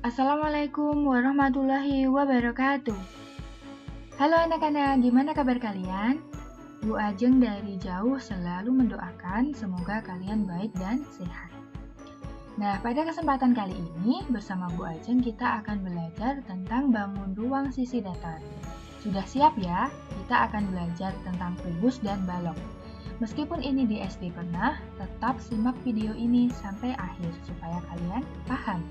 Assalamualaikum warahmatullahi wabarakatuh. Halo anak-anak, gimana kabar kalian? Bu Ajeng dari jauh selalu mendoakan semoga kalian baik dan sehat. Nah, pada kesempatan kali ini bersama Bu Ajeng kita akan belajar tentang bangun ruang sisi datar. Sudah siap ya? Kita akan belajar tentang kubus dan balok. Meskipun ini di SD pernah, tetap simak video ini sampai akhir supaya kalian paham.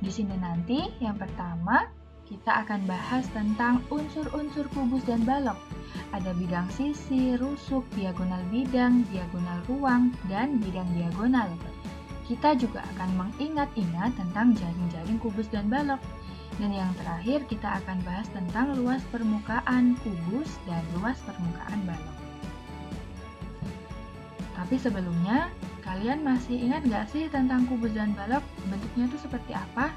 Di sini nanti yang pertama kita akan bahas tentang unsur-unsur kubus dan balok. Ada bidang sisi, rusuk, diagonal bidang, diagonal ruang, dan bidang diagonal. Kita juga akan mengingat-ingat tentang jaring-jaring kubus dan balok. Dan yang terakhir kita akan bahas tentang luas permukaan kubus dan luas permukaan balok. Tapi sebelumnya, kalian masih ingat nggak sih tentang kubus dan balok? Bentuknya itu seperti apa?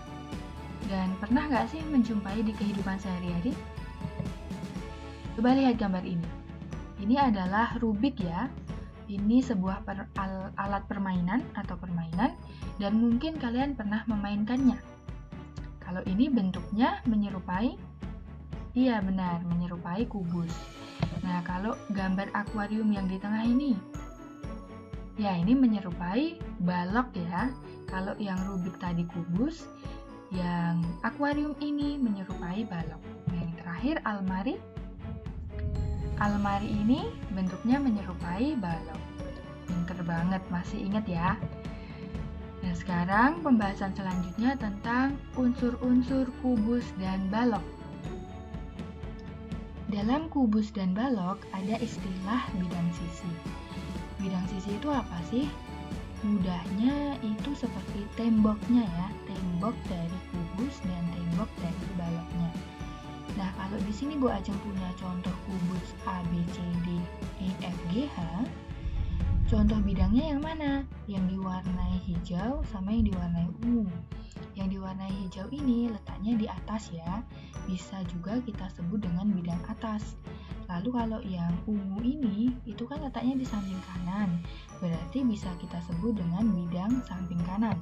Dan pernah nggak sih menjumpai di kehidupan sehari-hari? Coba lihat gambar ini. Ini adalah Rubik ya. Ini sebuah alat permainan atau permainan dan mungkin kalian pernah memainkannya. Kalau ini bentuknya menyerupai, iya benar, menyerupai kubus. Nah, kalau gambar akuarium yang di tengah ini, ya, ini menyerupai balok ya. Kalau yang Rubik tadi kubus, yang akuarium ini menyerupai balok. Yang terakhir almari. Almari ini bentuknya menyerupai balok. Pinter banget, masih ingat ya? Nah, sekarang pembahasan selanjutnya tentang unsur-unsur kubus dan balok. Dalam kubus dan balok ada istilah bidang sisi. Bidang sisi itu apa sih? Mudahnya itu seperti temboknya ya, tembok dari kubus dan tembok dari baloknya. Nah, kalau di sini Bu Ajeng punya contoh kubus A, B, C, D, E, F, G, H. Contoh bidangnya yang mana? Yang diwarnai hijau sama yang diwarnai ungu. Yang diwarnai hijau ini letaknya di atas ya, bisa juga kita sebut dengan bidang atas. Lalu kalau yang ungu ini, itu kan letaknya di samping kanan, berarti bisa kita sebut dengan bidang samping kanan.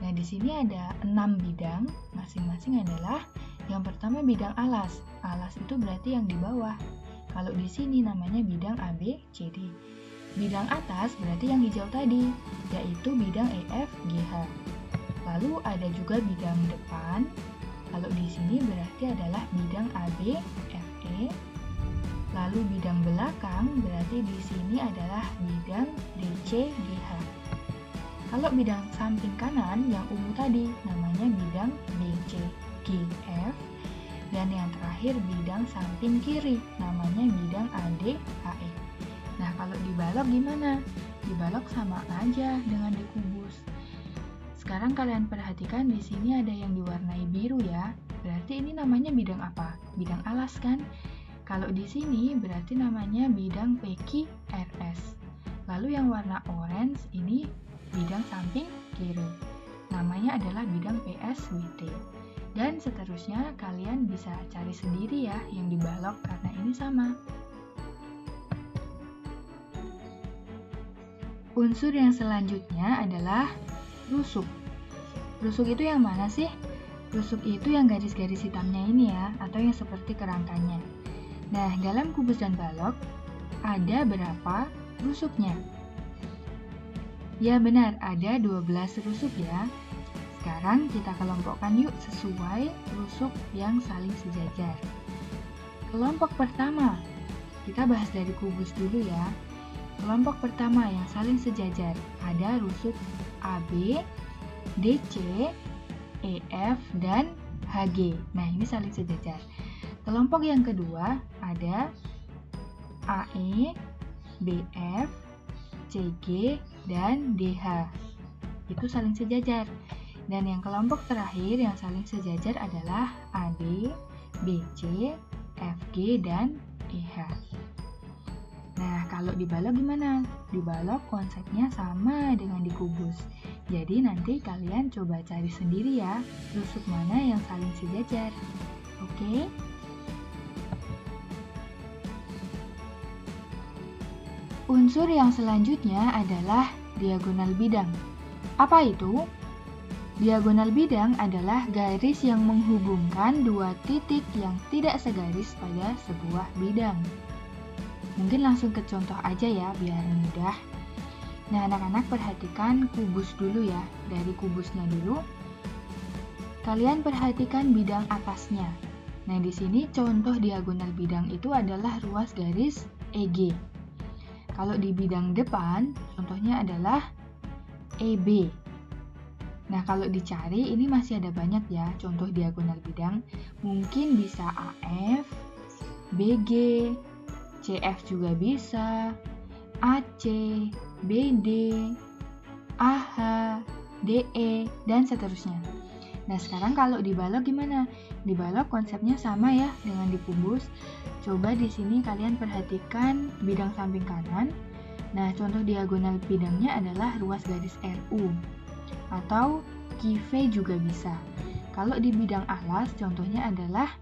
Nah, di sini ada 6 bidang, masing-masing adalah yang pertama bidang alas. Alas itu berarti yang di bawah. Kalau di sini namanya bidang A, B, C, D. Bidang atas berarti yang hijau tadi, yaitu bidang E, F, G, H. Lalu ada juga bidang depan. Kalau di sini berarti adalah bidang A, B, F, E. Lalu bidang belakang berarti di sini adalah bidang D, C, G, H. Kalau bidang samping kanan yang ungu tadi namanya bidang B, C, G, F. Dan yang terakhir bidang samping kiri namanya bidang A, D, H, E. Nah, kalau di balok gimana? Di balok sama aja dengan di kubus. Sekarang kalian perhatikan di sini ada yang diwarnai biru ya. Berarti ini namanya bidang apa? Bidang alas kan? Kalau di sini berarti namanya bidang PQRS. Lalu yang warna orange ini bidang samping kiri. Namanya adalah bidang PSWT. Dan seterusnya kalian bisa cari sendiri ya yang dibalok karena ini sama. Unsur yang selanjutnya adalah rusuk. Rusuk itu yang mana sih? Rusuk itu yang garis-garis hitamnya ini ya, atau yang seperti kerangkanya. Nah, dalam kubus dan balok, ada berapa rusuknya? Ya benar, ada 12 rusuk ya. Sekarang kita kelompokkan yuk sesuai rusuk yang saling sejajar. Kelompok pertama, kita bahas dari kubus dulu ya. Kelompok pertama yang saling sejajar, ada rusuk AB, DC, EF, dan HG. Nah, ini saling sejajar. Kelompok yang kedua ada AE, BF, CG, dan DH. Itu saling sejajar. Dan yang kelompok terakhir yang saling sejajar adalah AD, BC, FG, dan EH. Nah, kalau di balok gimana? Di balok konsepnya sama dengan di kubus. Jadi nanti kalian coba cari sendiri ya, rusuk mana yang saling sejajar. Oke? Unsur yang selanjutnya adalah diagonal bidang. Apa itu? Diagonal bidang adalah garis yang menghubungkan dua titik yang tidak segaris pada sebuah bidang. Mungkin langsung ke contoh aja ya, biar mudah. Nah, anak-anak perhatikan kubus dulu ya. Dari kubusnya dulu, kalian perhatikan bidang atasnya. Nah, di sini contoh diagonal bidang itu adalah ruas garis EG. Kalau di bidang depan, contohnya adalah EB. Nah, kalau dicari, ini masih ada banyak ya contoh diagonal bidang. Mungkin bisa AF, BG, CF juga bisa, AC, BD, AH, DE, dan seterusnya. Nah, sekarang kalau dibalok gimana? Dibalok konsepnya sama ya dengan di kubus. Coba di sini kalian perhatikan bidang samping kanan. Nah, contoh diagonal bidangnya adalah ruas garis RU atau QV juga bisa. Kalau di bidang alas, contohnya adalah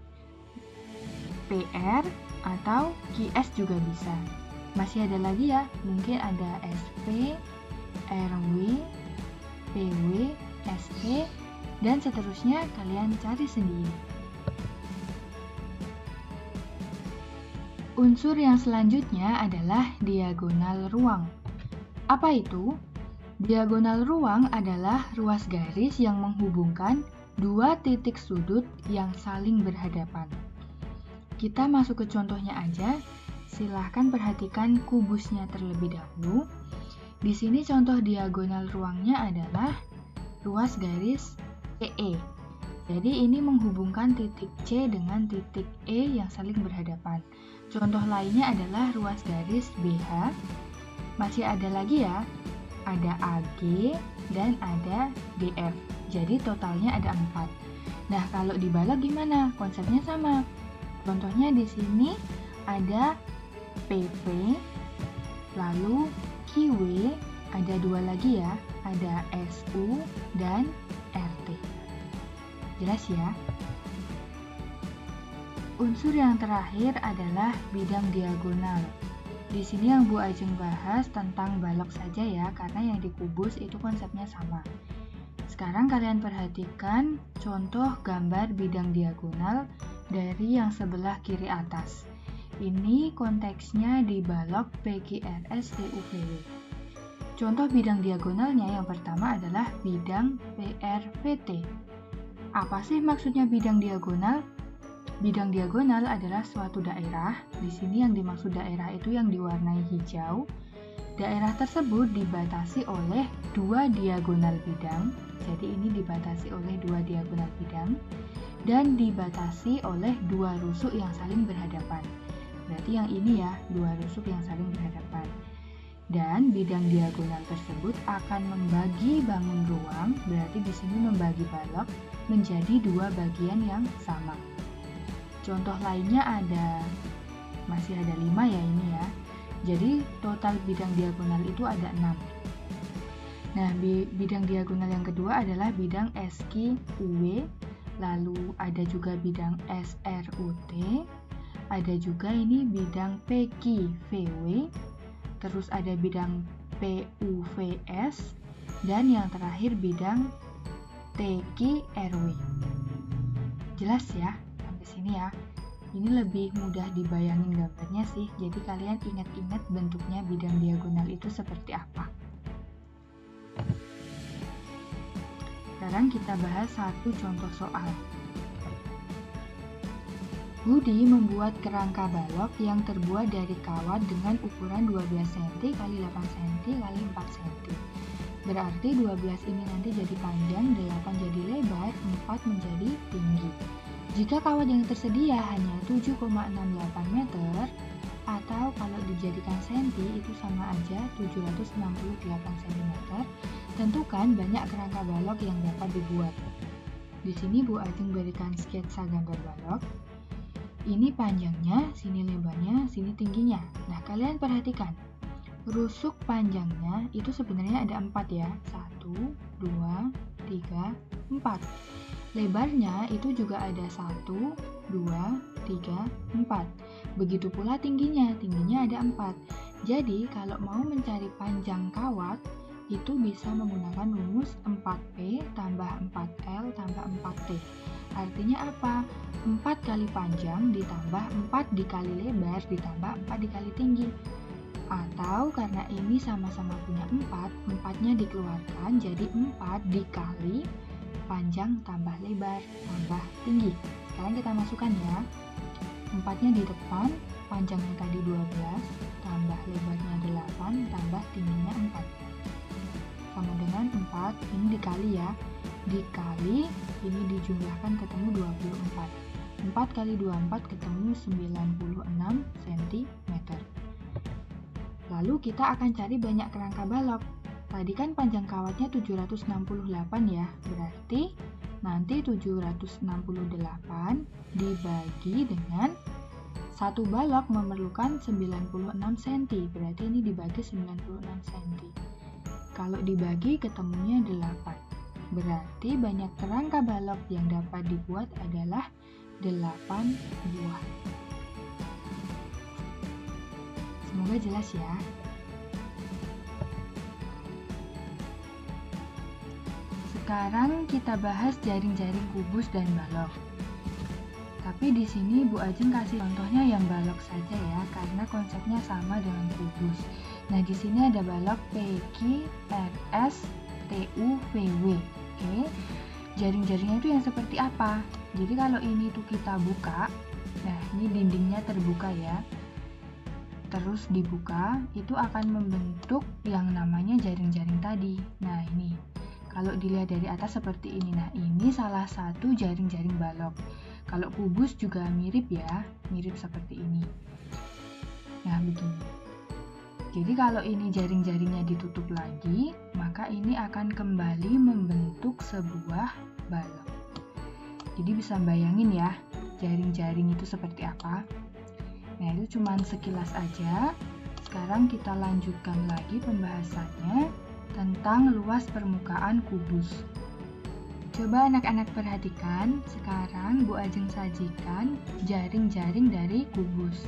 PR atau QS juga bisa. Masih ada lagi ya, mungkin ada SP, RW, PW, SP, dan seterusnya kalian cari sendiri. Unsur yang selanjutnya adalah diagonal ruang. Apa itu? Diagonal ruang adalah ruas garis yang menghubungkan dua titik sudut yang saling berhadapan. Kita masuk ke contohnya aja. Silahkan perhatikan kubusnya terlebih dahulu. Di sini contoh diagonal ruangnya adalah ruas garis EE. Jadi ini menghubungkan titik C dengan titik E yang saling berhadapan. Contoh lainnya adalah ruas garis BH. Masih ada lagi ya. Ada AG dan ada DF. Jadi totalnya ada 4. Nah, kalau dibalok gimana? Konsepnya sama. Contohnya di sini ada PP, lalu QW, ada 2 lagi ya, ada SU dan RT. Jelas ya? Unsur yang terakhir adalah bidang diagonal. Di sini yang Bu Ajeng bahas tentang balok saja ya, karena yang di kubus itu konsepnya sama. Sekarang kalian perhatikan contoh gambar bidang diagonal dari yang sebelah kiri atas. Ini konteksnya di balok PQRS TUVW. Contoh bidang diagonalnya yang pertama adalah bidang PRVT. Apa sih maksudnya bidang diagonal? Bidang diagonal adalah suatu daerah. Di sini yang dimaksud daerah itu yang diwarnai hijau. Daerah tersebut dibatasi oleh 2 diagonal bidang. Jadi ini dibatasi oleh 2 diagonal bidang dan dibatasi oleh 2 rusuk yang saling berhadapan. Berarti yang ini ya, 2 rusuk yang saling berhadapan. Dan bidang diagonal tersebut akan membagi bangun ruang, berarti di sini membagi balok menjadi 2 bagian yang sama. Contoh lainnya masih ada 5 ya ini ya. Jadi total bidang diagonal itu ada 6. Nah, bidang diagonal yang kedua adalah bidang SQ-UW, lalu ada juga bidang SRUT, ada juga ini bidang PQ-VW, terus ada bidang PUVS, dan yang terakhir bidang TQ-RW. Jelas ya? Sini ya, ini lebih mudah dibayangin gambarnya sih, jadi kalian ingat-ingat bentuknya bidang diagonal itu seperti apa. Sekarang kita bahas satu contoh soal. Budi membuat kerangka balok yang terbuat dari kawat dengan ukuran 12 cm x 8 cm x 4 cm. Berarti 12 ini nanti jadi panjang, 8 jadi lebar, 4 menjadi tinggi. Jika kawat yang tersedia hanya 7,68 meter, atau kalau dijadikan senti itu sama aja 768 cm, tentukan banyak kerangka balok yang dapat dibuat. Di sini Bu Ajeng berikan sketsa gambar balok. Ini panjangnya, sini lebarnya, sini tingginya. Nah, kalian perhatikan. Rusuk panjangnya itu sebenarnya ada 4 ya. 1, 2, 3, 4. Lebarnya itu juga ada 1, 2, 3, 4. Begitu pula tingginya ada 4. Jadi kalau mau mencari panjang kawat, itu bisa menggunakan rumus 4P tambah 4L tambah 4T. Artinya apa? 4 kali panjang ditambah 4 dikali lebar ditambah 4 dikali tinggi. Atau karena ini sama-sama punya 4, 4-nya dikeluarkan jadi 4 dikali panjang tambah lebar tambah tinggi. Sekarang kita masukkan ya. 4-nya di depan, panjangnya tadi 12, tambah lebarnya 8, tambah tingginya 4. Sama dengan 4, ini dikali ya. Dikali, ini dijumlahkan ketemu 24. 4 kali 24 ketemu 96 cm. Lalu kita akan cari banyak kerangka balok. Tadi kan panjang kawatnya 768 ya, berarti nanti 768 dibagi dengan satu balok memerlukan 96 cm, berarti ini dibagi 96 cm. Kalau dibagi ketemunya 8, berarti banyak kerangka balok yang dapat dibuat adalah 8 buah. Semoga jelas ya. Sekarang kita bahas jaring-jaring kubus dan balok. Tapi di sini Bu Ajeng kasih contohnya yang balok saja ya, karena konsepnya sama dengan kubus. Nah, di sini ada balok PQ, RS, TU, VW. Oke. Jaring-jaringnya itu yang seperti apa? Jadi kalau ini tuh kita buka, nah ini dindingnya terbuka ya. Terus dibuka, itu akan membentuk yang namanya jaring-jaring tadi. Nah ini, kalau dilihat dari atas seperti ini. Nah ini salah satu jaring-jaring balok. Kalau kubus juga mirip ya, mirip seperti ini. Nah begini. Jadi kalau ini jaring-jaringnya ditutup lagi, maka ini akan kembali membentuk sebuah balok. Jadi bisa bayangin ya, jaring-jaring itu seperti apa. Nah, itu cuma sekilas aja. Sekarang kita lanjutkan lagi pembahasannya tentang luas permukaan kubus. Coba anak-anak perhatikan, sekarang Bu Ajeng sajikan jaring-jaring dari kubus.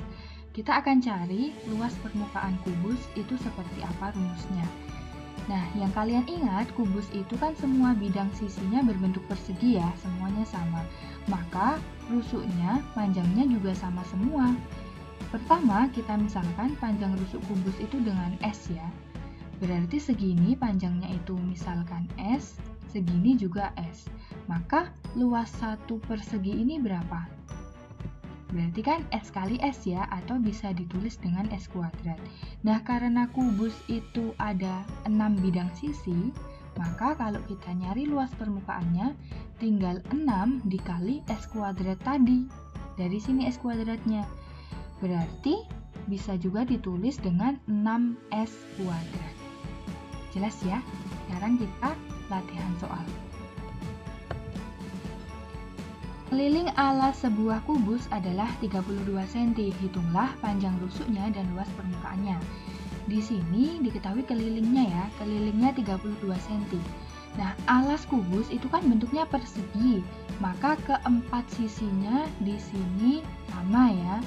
Kita akan cari luas permukaan kubus itu seperti apa rumusnya. Nah, yang kalian ingat, kubus itu kan semua bidang sisinya berbentuk persegi ya, semuanya sama. Maka, rusuknya, panjangnya juga sama semua. Pertama, kita misalkan panjang rusuk kubus itu dengan S ya. Berarti segini panjangnya itu misalkan S, segini juga S. Maka luas satu persegi ini berapa? Berarti kan S kali S ya, atau bisa ditulis dengan S kuadrat. Nah, karena kubus itu ada 6 bidang sisi, maka kalau kita nyari luas permukaannya, tinggal 6 dikali S kuadrat tadi. Dari sini S kuadratnya. Berarti bisa juga ditulis dengan 6S kuadrat. Jelas ya? Sekarang kita latihan soal. Keliling alas sebuah kubus adalah 32 cm. Hitunglah panjang rusuknya dan luas permukaannya. Di sini diketahui kelilingnya ya, kelilingnya 32 cm. Nah, alas kubus itu kan bentuknya persegi, maka keempat sisinya di sini sama ya.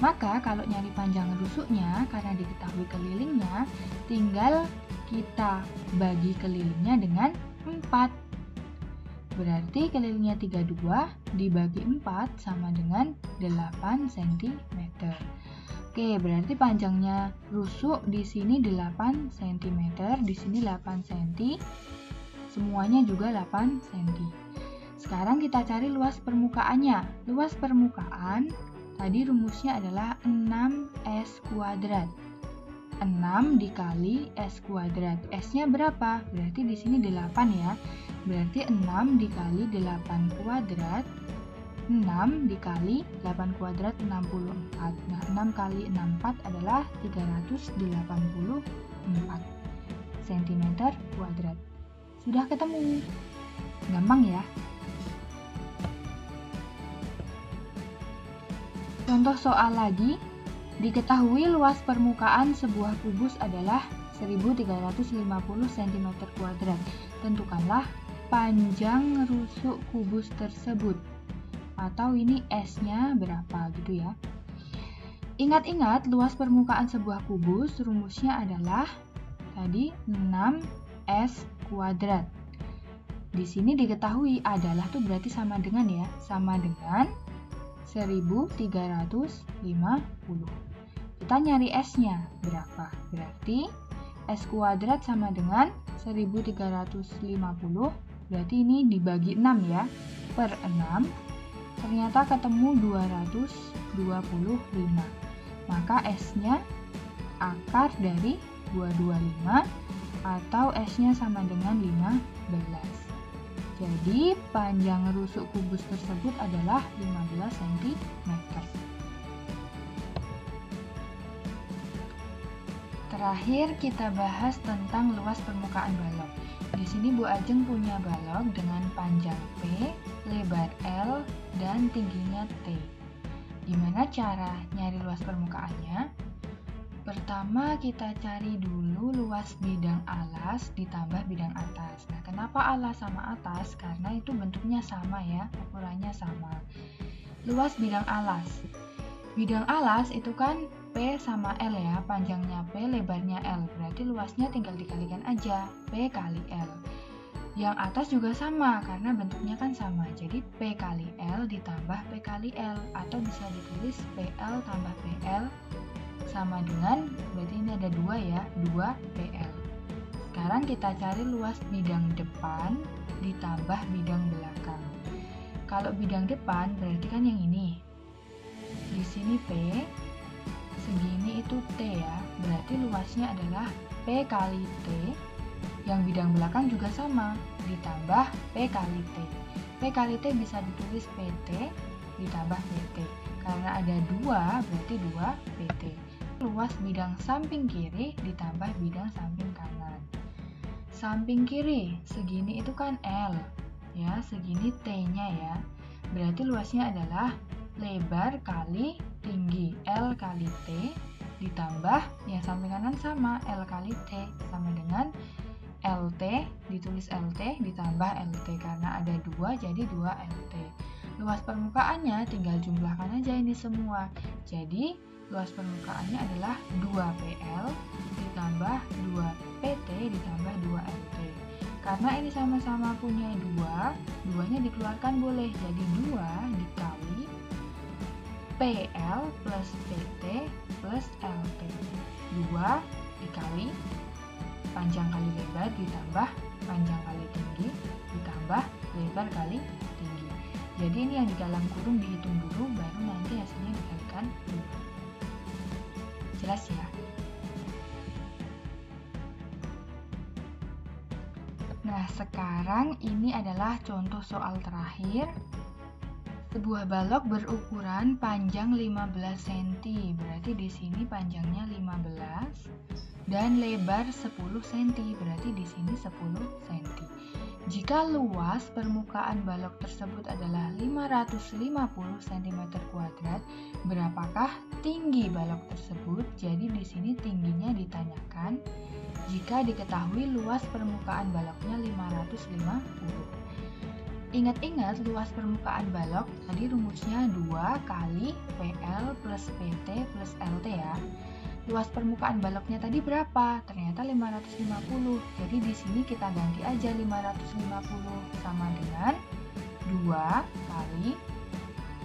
Maka kalau nyari panjang rusuknya, karena diketahui kelilingnya, tinggal kita bagi kelilingnya dengan 4. Berarti kelilingnya 32 dibagi 4 sama dengan 8 cm. Oke, berarti panjangnya rusuk di sini 8 cm, di sini 8 cm. Semuanya juga 8 cm. Sekarang kita cari luas permukaannya. Luas permukaan tadi rumusnya adalah 6S kuadrat. 6 dikali S kuadrat. S-nya berapa? Berarti di sini 8 ya. Berarti 6 dikali 8 kuadrat. 6 dikali 8 kuadrat 64. Nah, 6 kali 64 adalah 384 cm kuadrat. Sudah ketemu. Gampang ya? Contoh soal lagi, diketahui luas permukaan sebuah kubus adalah 1350 cm kuadrat. Tentukanlah panjang rusuk kubus tersebut. Atau ini S-nya berapa gitu ya. Ingat-ingat luas permukaan sebuah kubus rumusnya adalah tadi 6 S kuadrat. Di sini diketahui adalah tuh berarti sama dengan ya, sama dengan 1350. Kita nyari S-nya berapa? Berarti S kuadrat sama dengan 1350, berarti ini dibagi 6 ya, per 6, ternyata ketemu 225. Maka S-nya akar dari 225 atau S-nya sama dengan 15. Jadi panjang rusuk kubus tersebut adalah 15 cm. Terakhir kita bahas tentang luas permukaan balok. Di sini Bu Ajeng punya balok dengan panjang P, lebar L, dan tingginya T. Gimana cara nyari luas permukaannya? Pertama kita cari dulu luas bidang alas ditambah bidang atas. Nah, kenapa alas sama atas? Karena itu bentuknya sama ya, ukurannya sama. Luas bidang alas. Bidang alas itu kan P sama L ya, panjangnya P, lebarnya L. Berarti luasnya tinggal dikalikan aja, P kali L. Yang atas juga sama, karena bentuknya kan sama. Jadi P kali L ditambah P kali L, atau bisa ditulis PL tambah PL sama dengan, berarti ini ada 2 ya, 2 PL. Sekarang kita cari luas bidang depan ditambah bidang belakang. Kalau bidang depan berarti kan yang ini. Di sini P, segini itu T ya, berarti luasnya adalah P kali T, yang bidang belakang juga sama, ditambah P kali T. P kali T bisa ditulis PT ditambah PT, karena ada 2, berarti 2 PT. Luas bidang samping kiri ditambah bidang samping kanan. Samping kiri, segini itu kan L, ya, segini T-nya ya, berarti luasnya adalah lebar kali tinggi L kali T ditambah yang samping kanan sama L kali T, sama dengan LT, ditulis LT ditambah LT, karena ada 2 jadi 2 LT. Luas permukaannya tinggal jumlahkan aja ini semua. Jadi luas permukaannya adalah 2 PL ditambah 2 PT ditambah 2 LT. Karena ini sama-sama punya 2, 2-nya dikeluarkan boleh, jadi 2 dikali PL plus PT plus LT. 2 dikali panjang kali lebar ditambah panjang kali tinggi ditambah lebar kali tinggi. Jadi ini yang di dalam kurung dihitung dulu, baru nanti hasilnya dikalikan 2. Jelas ya? Nah, sekarang ini adalah contoh soal terakhir. Sebuah balok berukuran panjang 15 cm, berarti di sini panjangnya 15 dan lebar 10 cm, berarti di sini 10 cm. Jika luas permukaan balok tersebut adalah 550 cm², berapakah tinggi balok tersebut? Jadi di sini tingginya ditanyakan jika diketahui luas permukaan baloknya 550. Ingat-ingat luas permukaan balok, tadi rumusnya 2 kali PL plus PT plus LT ya. Luas permukaan baloknya tadi berapa? Ternyata 550. Jadi di sini kita ganti aja 550 sama dengan 2 kali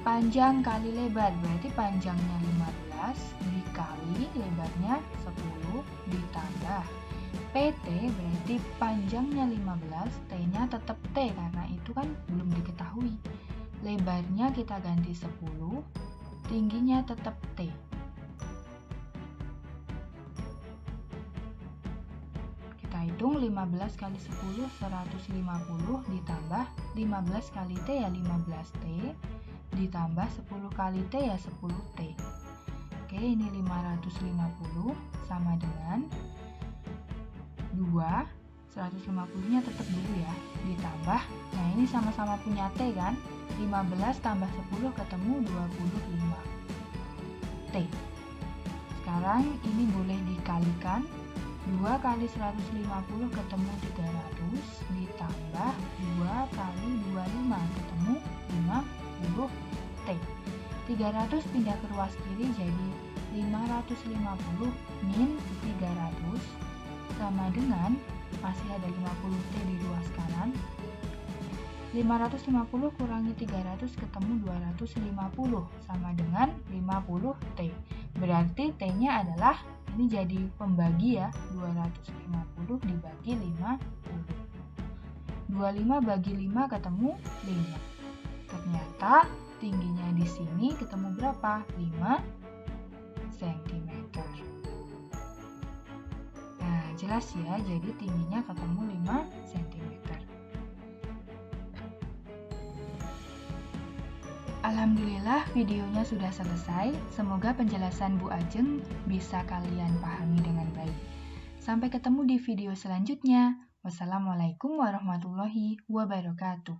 panjang kali lebar. Berarti panjangnya 15 dikali lebarnya 10 ditambah PT, berarti panjangnya 15, T-nya tetap T karena itu kan belum diketahui. Lebarnya kita ganti 10, tingginya tetap T. Kita hitung 15 kali 10, 150 ditambah 15 kali T ya 15T, ditambah 10 kali T ya 10T. Oke, ini 550 sama dengan 2, 150-nya tetap dulu ya, ditambah, nah ini sama-sama punya T kan, 15 tambah 10 ketemu 25 T. Sekarang ini boleh dikalikan, 2 kali 150 ketemu 300, ditambah 2 kali 25 ketemu 50 T. 300 pindah ke ruas kiri jadi 550 min 300 sama dengan masih ada 50T di ruas kanan. 550 kurangi 300 ketemu 250 sama dengan 50T. Berarti T-nya adalah, ini jadi pembagi ya, 250 dibagi 50. 25 bagi 5 ketemu 5. Ternyata tingginya di sini ketemu berapa? 5 cm. Nah, jelas ya, jadi tingginya ketemu 5 cm. Alhamdulillah videonya sudah selesai. Semoga penjelasan Bu Ajeng bisa kalian pahami dengan baik. Sampai ketemu di video selanjutnya. Wassalamualaikum warahmatullahi wabarakatuh.